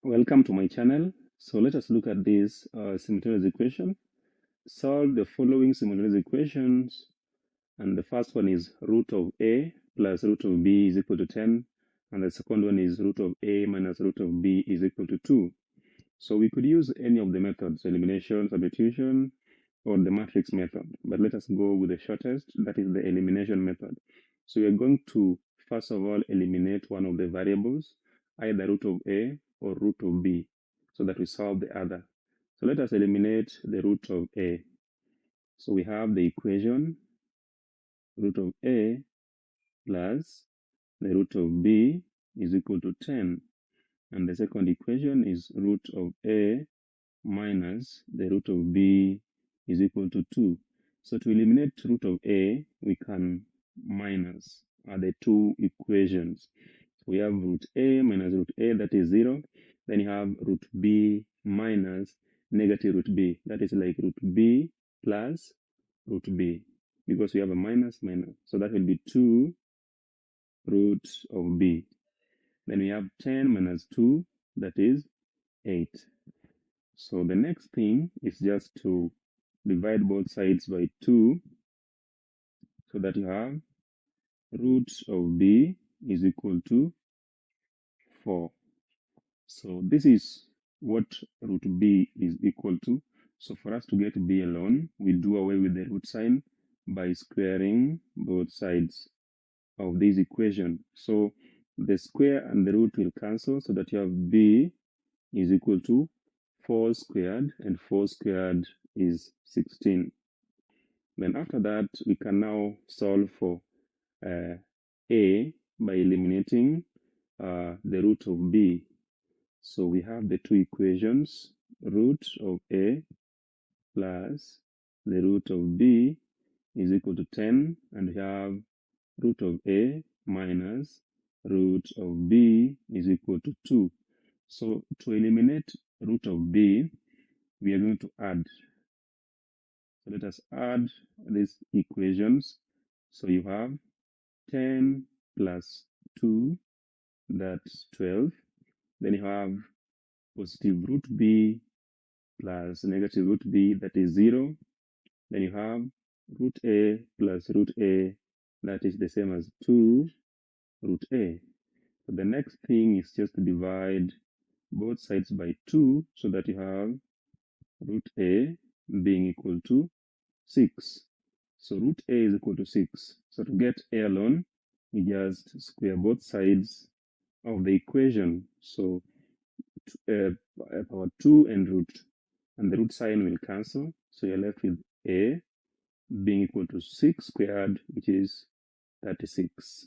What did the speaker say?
Welcome to my channel. So let us look at this simultaneous equation. Solve the following simultaneous equations, and the first one is root of a plus root of b is equal to 10, and the second one is root of a minus root of b is equal to 2. So we could use any of the methods, elimination, substitution, or the matrix method, but let us go with the shortest, that is the elimination method. So we are going to first of all eliminate one of the variables, either root of a or root of b, so that we solve the other. So let us eliminate the root of a. So we have the equation root of a plus the root of b is equal to 10, and the second equation is root of a minus the root of b is equal to 2. So to eliminate root of a, we can minus the two equations. We have root a minus root a, that is 0. Then you have root b minus negative root b, that is like root b plus root b, because we have a minus minus. So that will be 2 root of b. Then we have 10 minus 2, that is 8. So the next thing is just to divide both sides by 2, so that you have root of b is equal to 4. So this is what root b is equal to. So for us to get b alone, we do away with the root sign by squaring both sides of this equation. So the square and the root will cancel, so that you have b is equal to 4 squared, and 4 squared is 16. Then after that, we can now solve for a by eliminating the root of b. So we have the two equations, root of a plus the root of b is equal to 10, and we have root of a minus root of b is equal to 2. So to eliminate root of b, we are going to add. So let us add these equations. So you have 10 plus 2, that's 12. Then you have positive root b plus negative root b, that is 0. Then you have root a plus root a, that is the same as 2 root a. So the next thing is just to divide both sides by 2, so that you have root a being equal to 6. So root a is equal to 6. So to get a alone, we just square both sides of the equation. So power 2 and the root sign will cancel. So you're left with a being equal to 6 squared, which is 36.